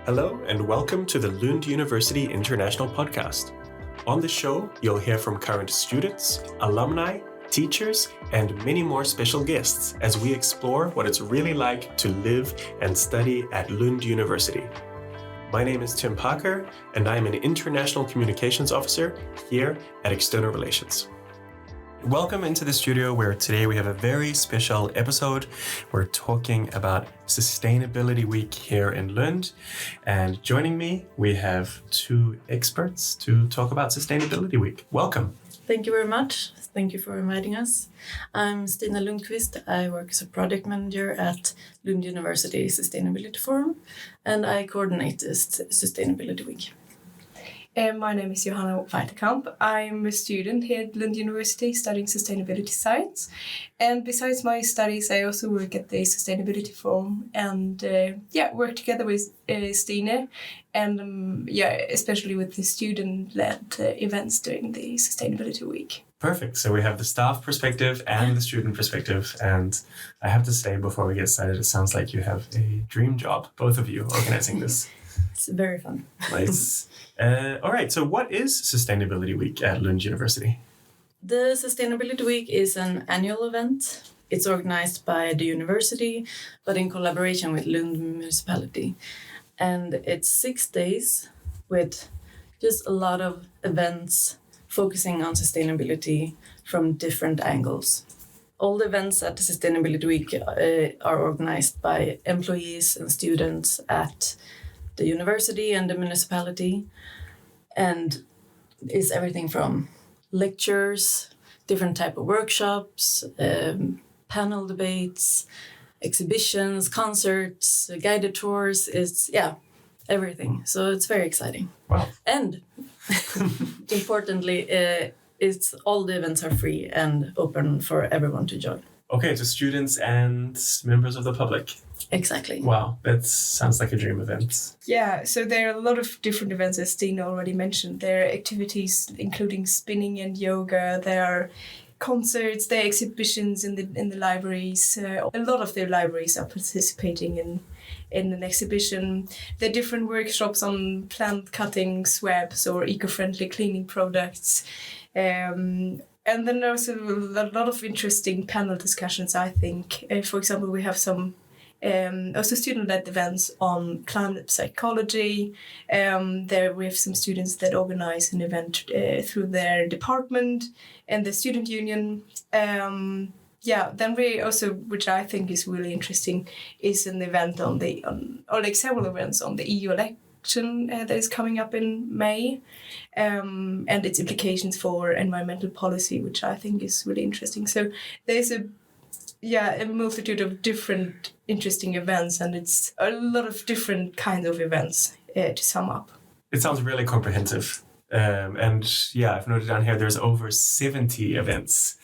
Hello and welcome to the Lund University International Podcast. On the show, you'll hear from current students, alumni, teachers, and many more special guests as we explore what it's really like to live and study at Lund University. My name is Tim Parker, and I am an International Communications Officer here at External Relations. Welcome into the studio where today we have a very special episode. We're talking about Sustainability Week here in Lund. And joining me, we have two experts to talk about Sustainability Week. Welcome. Thank you very much. Thank you for inviting us. I'm Stina Lundkvist. I work as a project manager at Lund University Sustainability Forum, and I coordinate this Sustainability Week. My name is Johanna Weitekamp. I'm a student here at Lund University studying sustainability science. And besides my studies, I also work at the Sustainability Forum and work together with Stina and especially with the student-led events during the Sustainability Week. Perfect. So we have the staff perspective and the student perspective. And I have to say before we get started, it sounds like you have a dream job, both of you, organizing this. It's very fun. Nice. All right. So what is Sustainability Week at Lund University? The Sustainability Week is an annual event. It's organized by the university, but in collaboration with Lund Municipality. And it's 6 days with just a lot of events focusing on sustainability from different angles. All the events at the Sustainability Week are organized by employees and students at the university and the municipality, and is everything from lectures, different type of workshops, panel debates, exhibitions, concerts, guided tours. It's everything. So it's very exciting. Wow. And importantly, it's all the events are free and open for everyone to join. Okay, to students and members of the public. Exactly. Wow, that sounds like a dream event. Yeah, so there are a lot of different events, as Stina already mentioned. There are activities including spinning and yoga. There are concerts, there are exhibitions in the libraries. A lot of the libraries are participating in an exhibition. There are different workshops on plant cutting, swabs, or eco-friendly cleaning products. And then there's a lot of interesting panel discussions, I think. For example, we have some also student-led events on climate psychology. There we have some students that organize an event through their department and the student union. Then we also, which I think is really interesting, is an event several events on the EU election that is coming up in May, and its implications for environmental policy, which I think is really interesting. So there's a multitude of different interesting events, and it's a lot of different kinds of events to sum up. It sounds really comprehensive. I've noted down here there's over 70 events,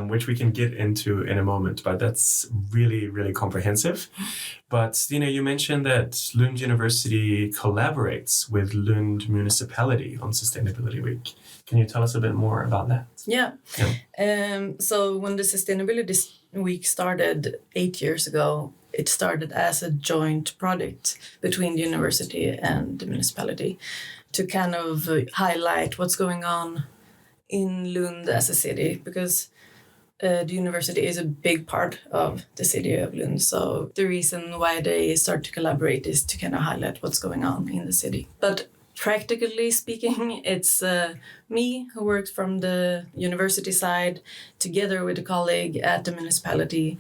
which we can get into in a moment, but that's really, really comprehensive. But Stina, you mentioned that Lund University collaborates with Lund Municipality on Sustainability Week. Can you tell us a bit more about that? Yeah. So when the Sustainability Week started 8 years ago, it started as a joint project between the university and the municipality to kind of highlight what's going on in Lund as a city, because the university is a big part of the city of Lund. So the reason why they start to collaborate is to kind of highlight what's going on in the city. But practically speaking, it's me who works from the university side together with a colleague at the municipality,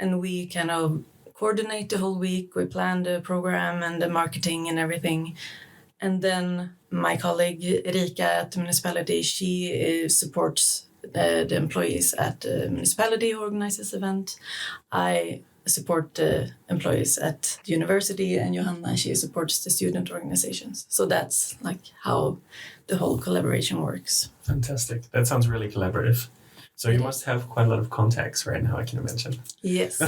and we kind of coordinate the whole week. We plan the program and the marketing and everything. And then my colleague Erika at the municipality, she supports the employees at the municipality who organize this event. I support the employees at the university, and Johanna, she supports the student organizations. So that's like how the whole collaboration works. Fantastic. That sounds really collaborative. So you must have quite a lot of contacts right now, I can imagine. Yes.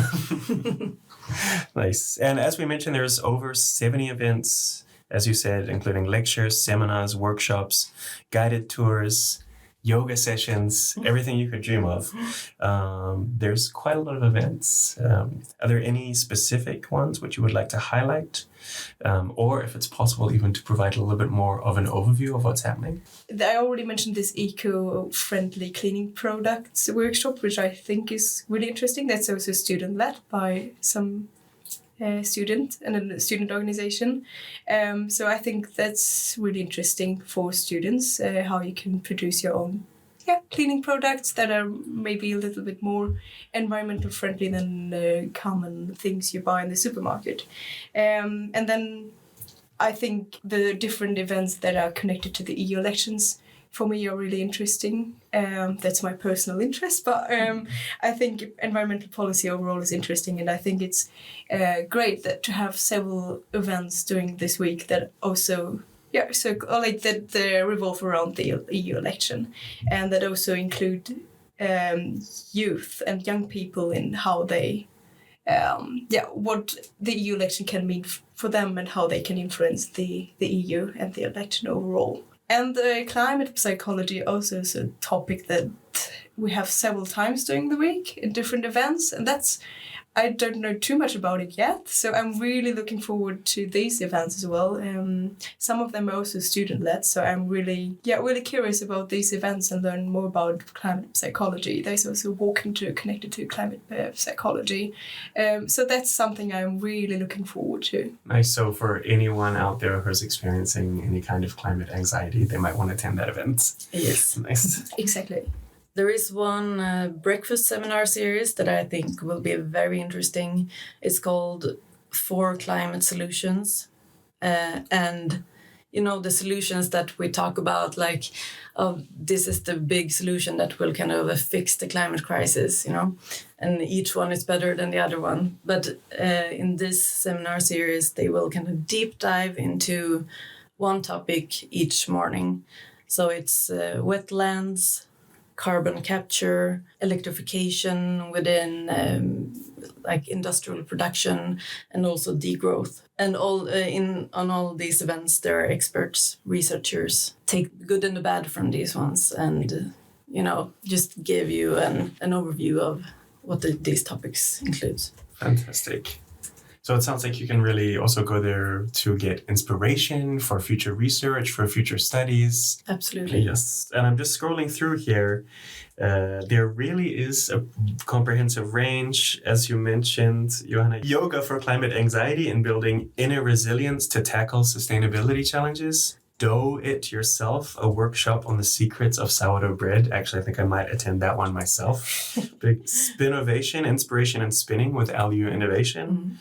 Nice. And as we mentioned, there's over 70 events, as you said, including lectures, seminars, workshops, guided tours, yoga sessions, everything you could dream of. There's quite a lot of events. Are there any specific ones which you would like to highlight? Or if it's possible, even to provide a little bit more of an overview of what's happening? I already mentioned this eco-friendly cleaning products workshop, which I think is really interesting. That's also student-led by some student and a student organization. So I think that's really interesting for students, how you can produce your own cleaning products that are maybe a little bit more environmental friendly than common things you buy in the supermarket. And then I think the different events that are connected to the EU elections for me are really interesting. That's my personal interest, but I think environmental policy overall is interesting, and I think it's great that to have several events during this week that also that revolve around the EU election, and that also include youth and young people in how they what the EU election can mean for them and how they can influence the EU and the election overall. And climate psychology also is a topic that we have several times during the week in different events, and I don't know too much about it yet, so I'm really looking forward to these events as well. Some of them are also student-led, so I'm really curious about these events and learn more about climate psychology. There's also walking connected to climate psychology, so that's something I'm really looking forward to. Nice. So for anyone out there who's experiencing any kind of climate anxiety, they might want to attend that event. Yes. Nice. Exactly. There is one breakfast seminar series that I think will be very interesting. It's called 4 Climate Solutions. And, the solutions that we talk about, like, this is the big solution that will kind of fix the climate crisis, and each one is better than the other one. But in this seminar series, they will kind of deep dive into one topic each morning. So it's wetlands, carbon capture, electrification within industrial production, and also degrowth. And on all these events, there are experts, researchers, take the good and the bad from these ones, and just give you an overview of what these topics include. Fantastic. So it sounds like you can really also go there to get inspiration for future research, for future studies. Absolutely. Yes. And I'm just scrolling through here. There really is a comprehensive range, as you mentioned, Johanna. Yoga for climate anxiety and building inner resilience to tackle sustainability challenges. Dough It Yourself, a workshop on the secrets of sourdough bread. Actually, I think I might attend that one myself. Big Spinovation, Inspiration and Spinning with LU Innovation. Mm-hmm.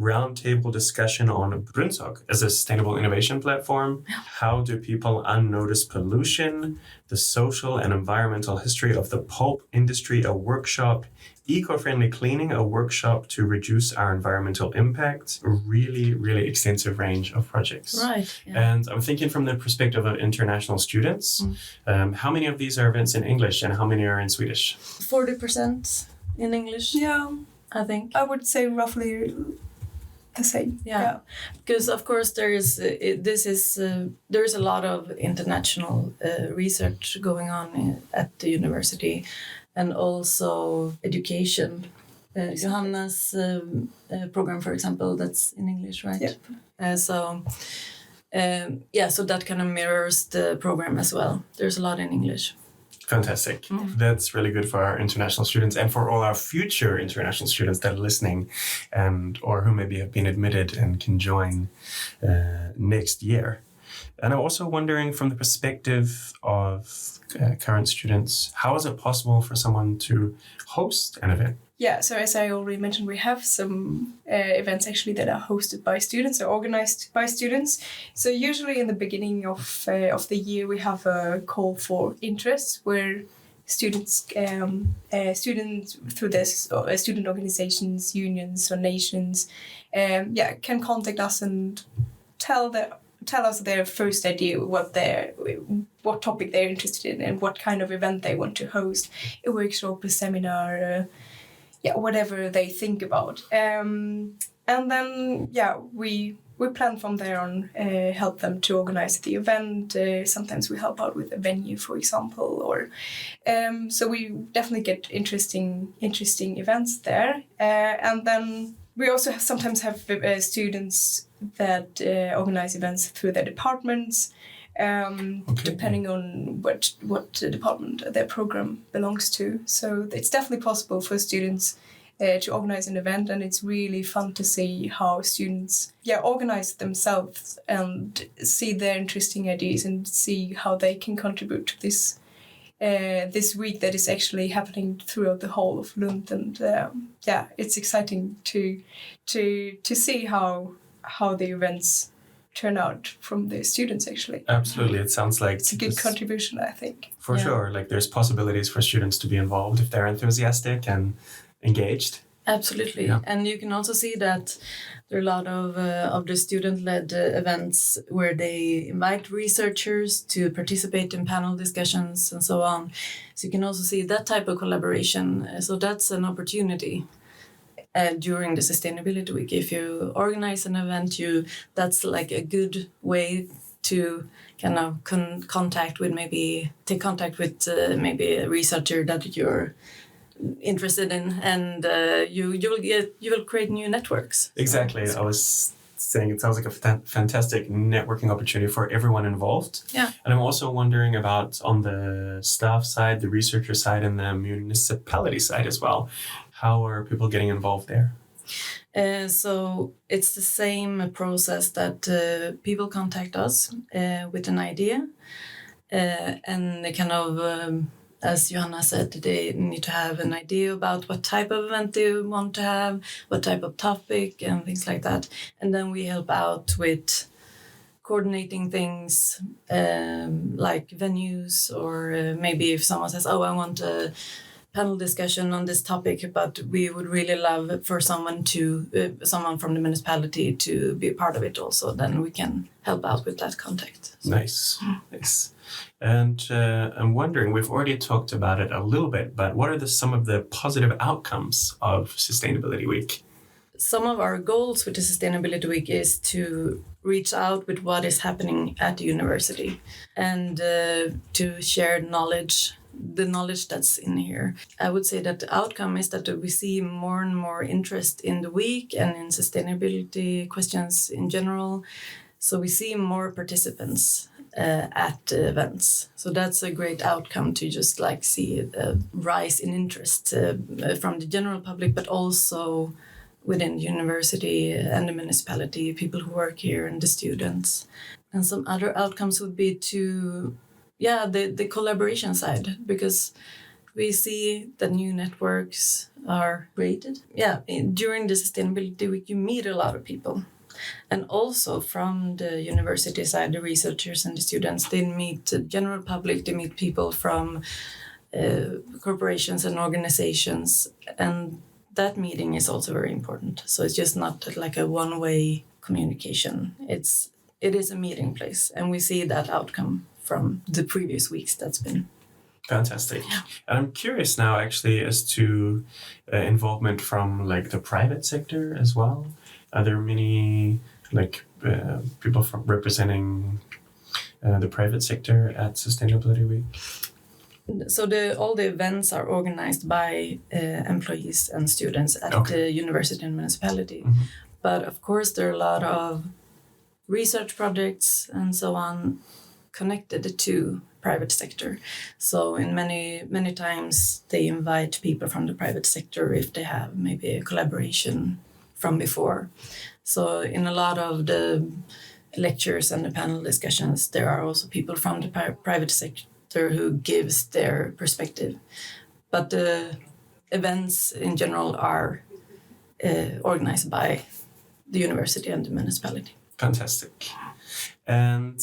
Roundtable discussion on Brunsog as a sustainable innovation platform. How do people unnotice pollution? The social and environmental history of the pulp industry, a workshop. Eco-friendly cleaning, a workshop to reduce our environmental impact. A really, really extensive range of projects. Right. Yeah. And I'm thinking from the perspective of international students, how many of these are events in English and how many are in Swedish? 40% in English. Yeah, I think. I would say roughly the same. Yeah. Because of course there is a lot of international research going on at the university. And also education. Johanna's program, for example, that's in English, right? Yep. So that kind of mirrors the program as well. There's a lot in English. Fantastic. Mm-hmm. That's really good for our international students and for all our future international students that are listening or who maybe have been admitted and can join next year. And I'm also wondering from the perspective of current students, how is it possible for someone to host an event? Yeah, so as I already mentioned, we have some events actually that are hosted by students or organized by students. So usually in the beginning of the year, we have a call for interest where students through this student organizations, unions or nations, can contact us and tell us their first idea, what topic they're interested in and what kind of event they want to host, a workshop, a seminar, whatever they think about. And then, we plan from there on, help them to organize the event. Sometimes we help out with a venue, for example, or so we definitely get interesting events there. And then we also sometimes have students that organize events through their departments, depending on what department their program belongs to. So it's definitely possible for students to organize an event, and it's really fun to see how students organize themselves and see their interesting ideas and see how they can contribute to this week that is actually happening throughout the whole of Lund. And it's exciting to see how the events turn out from the students, actually. Absolutely. It sounds like it's a good contribution, I think. For sure. Like there's possibilities for students to be involved if they're enthusiastic and engaged. Absolutely. Yeah. And you can also see that there are a lot of the student-led events where they invite researchers to participate in panel discussions and so on. So you can also see that type of collaboration. So that's an opportunity during the Sustainability Week. If you organize an event, that's like a good way to kind of take contact with maybe a researcher that you're interested in, and you will create new networks. Exactly. I was saying it sounds like a fantastic networking opportunity for everyone involved. Yeah. And I'm also wondering about on the staff side, the researcher side, and the municipality side as well. How are people getting involved there? So it's the same process that people contact us with an idea, and they kind of as Johanna said, they need to have an idea about what type of event they want to have, what type of topic and things like that. And then we help out with coordinating things like venues, or maybe if someone says, I want a panel discussion on this topic, but we would really love for someone from the municipality to be a part of it also, then we can help out with that contact. So. Nice. And I'm wondering, we've already talked about it a little bit, but what are some of the positive outcomes of Sustainability Week? Some of our goals with the Sustainability Week is to reach out with what is happening at the university and to share knowledge, the knowledge that's in here. I would say that the outcome is that we see more and more interest in the week and in sustainability questions in general. So we see more participants at events. So that's a great outcome to just like see a rise in interest from the general public, but also within the university and the municipality, people who work here and the students. And some other outcomes would be the collaboration side, because we see that new networks are created. During the Sustainability Week, you meet a lot of people. And also from the university side, the researchers and the students, they meet the general public, they meet people from corporations and organizations. And that meeting is also very important. So it's just not like a one-way communication. It is a meeting place. And we see that outcome from the previous weeks that's been. Fantastic. Yeah. And I'm curious now actually as to involvement from like the private sector as well. Are there many people from representing the private sector at Sustainability Week? So all the events are organized by employees and students at the university and municipality. Mm-hmm. But of course, there are a lot of research projects and so on connected to private sector. So in many times they invite people from the private sector if they have maybe a collaboration from before. So in a lot of the lectures and the panel discussions, there are also people from the private sector who gives their perspective. But the events in general are organized by the university and the municipality. Fantastic. And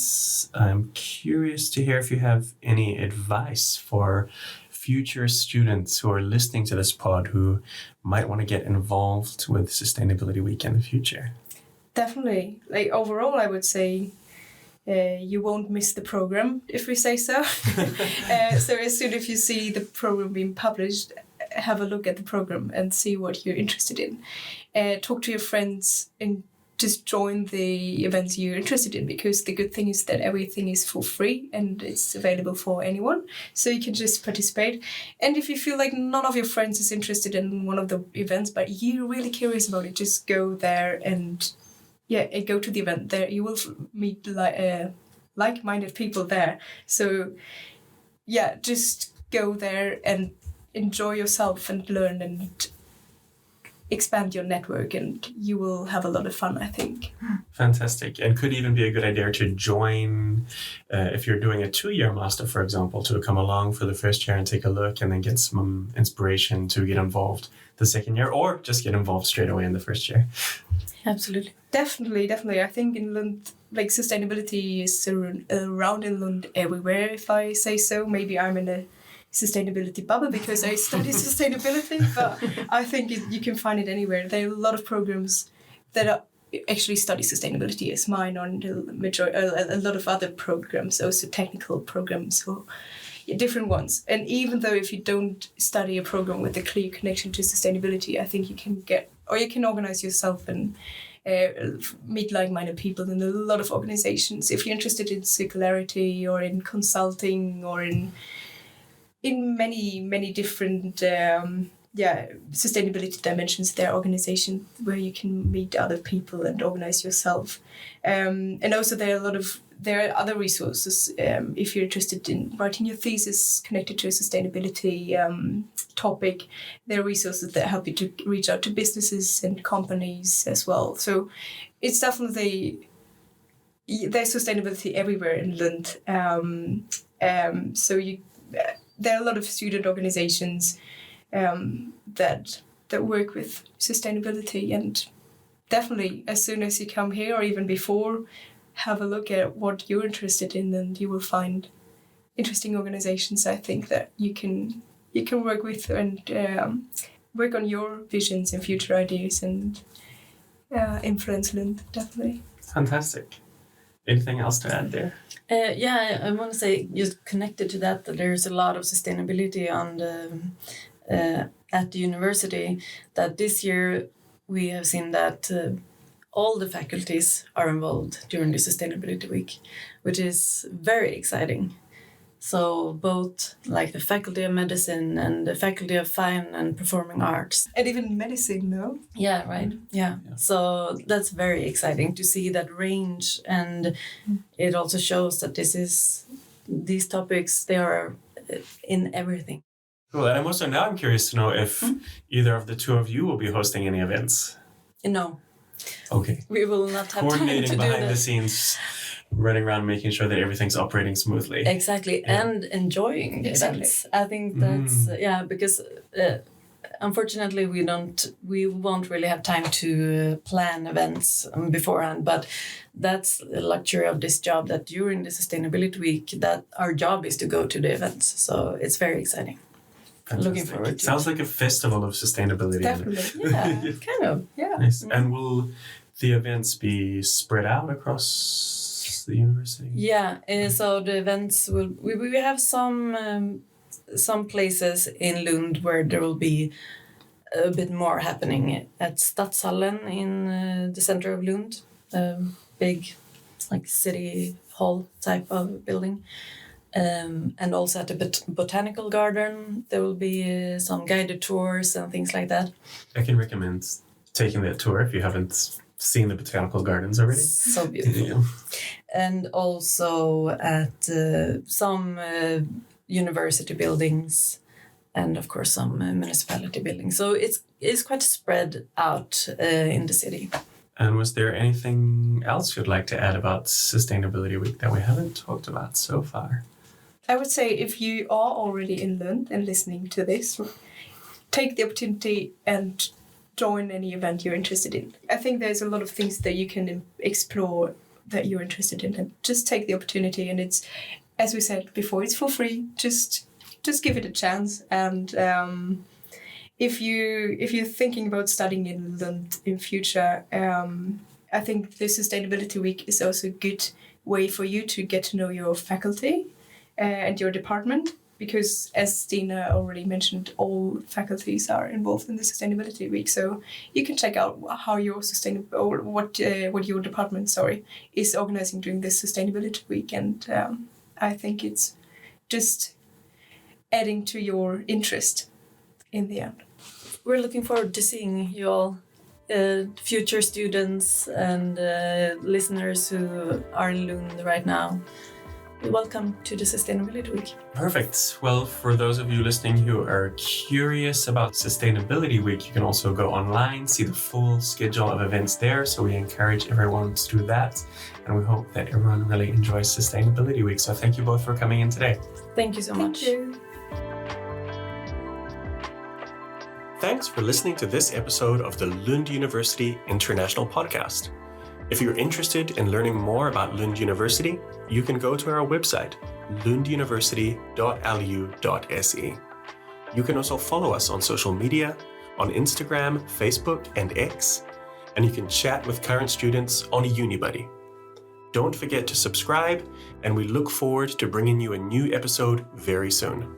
I'm curious to hear if you have any advice for future students who are listening to this pod who might want to get involved with Sustainability Week in the future. Definitely. Like overall, I would say you won't miss the program, if we say so. So as soon as you see the program being published, have a look at the program and see what you're interested in. Talk to your friends and just join the events you're interested in, because the good thing is that everything is for free and it's available for anyone. So you can just participate. And if you feel like none of your friends is interested in one of the events, but you're really curious about it, just go there and go to the event. There you will meet like-minded people there. So just go there and enjoy yourself and learn and expand your network, and you will have a lot of fun, I think. Fantastic. And could even be a good idea to join, if you're doing a 2-year master, for example, to come along for the first year and take a look and then get some inspiration to get involved the second year, or just get involved straight away in the first year. Absolutely. Definitely. I think in Lund, like, sustainability is around in Lund everywhere, if I say so. Maybe I'm in a sustainability bubble because I study sustainability, but I think you can find it anywhere. There are a lot of programs that actually study sustainability as mine, or a lot of other programs, also technical programs or different ones. And even though if you don't study a program with a clear connection to sustainability, I think you can organize yourself and meet like-minded people in a lot of organizations. If you're interested in circularity or in consulting or in many different sustainability dimensions, there are organizations where you can meet other people and organize yourself. And also there are other resources. If you're interested in writing your thesis connected to a sustainability topic, there are resources that help you to reach out to businesses and companies as well. So it's definitely, there's sustainability everywhere in Lund. There are a lot of student organizations that work with sustainability, and definitely as soon as you come here or even before, have a look at what you're interested in, and you will find interesting organizations, I think, that you can work with and work on your visions and future ideas and influence Lund, definitely. Fantastic. Anything else to add there? I want to say, just connected to that there's a lot of sustainability at the university, that this year we have seen that all the faculties are involved during the Sustainability Week, which is very exciting. So both like the Faculty of Medicine and the Faculty of Fine and Performing Arts. And even medicine, no? Yeah, right. Yeah. So that's very exciting to see that range, and it also shows that these topics, they are in everything. Cool. And now I'm curious to know if either of the two of you will be hosting any events. No. Okay. We will not have Coordinating time to behind do the that. scenes, running around making sure that everything's operating smoothly. Exactly, and enjoying the events. I think that's because unfortunately we won't really have time to plan events beforehand, but that's the luxury of this job, that during the Sustainability Week that our job is to go to the events. So it's very exciting. Fantastic. Looking forward to it. Sounds like a festival of sustainability. Definitely. Yeah, kind of. Yeah. Nice. And will the events be spread out across the university? Yeah, so the events we have some places in Lund where there will be a bit more happening. At Stadshallen in the center of Lund, big like city hall type of building. And also at the botanical garden, there will be some guided tours and things like that. I can recommend taking that tour if you haven't seen the botanical gardens already. So beautiful. Yeah. And also at some university buildings, and of course some municipality buildings. So it's quite spread out in the city. And was there anything else you'd like to add about Sustainability Week that we haven't talked about so far? I would say if you are already in Lund and listening to this, take the opportunity and join any event you're interested in. I think there's a lot of things that you can explore that you're interested in, and just take the opportunity. And it's, as we said before, it's for free. Just give it a chance. And if you're thinking about studying in Lund in future, I think the Sustainability Week is also a good way for you to get to know your faculty and your department, because as Stina already mentioned, all faculties are involved in the Sustainability Week. So you can check out how your what your department, is organizing during this Sustainability Week. And I think it's just adding to your interest in the end. We're looking forward to seeing you all, future students and listeners who are in Lund right now. Welcome to the Sustainability Week. Perfect. Well, for those of you listening who are curious about Sustainability Week, you can also go online, see the full schedule of events there. So we encourage everyone to do that. And we hope that everyone really enjoys Sustainability Week. So thank you both for coming in today. Thank you so much. Thank you. Thanks for listening to this episode of the Lund University International Podcast. If you're interested in learning more about Lund University, you can go to our website, lunduniversity.lu.se. You can also follow us on social media, on Instagram, Facebook, and X, and you can chat with current students on UniBuddy. Don't forget to subscribe, and we look forward to bringing you a new episode very soon.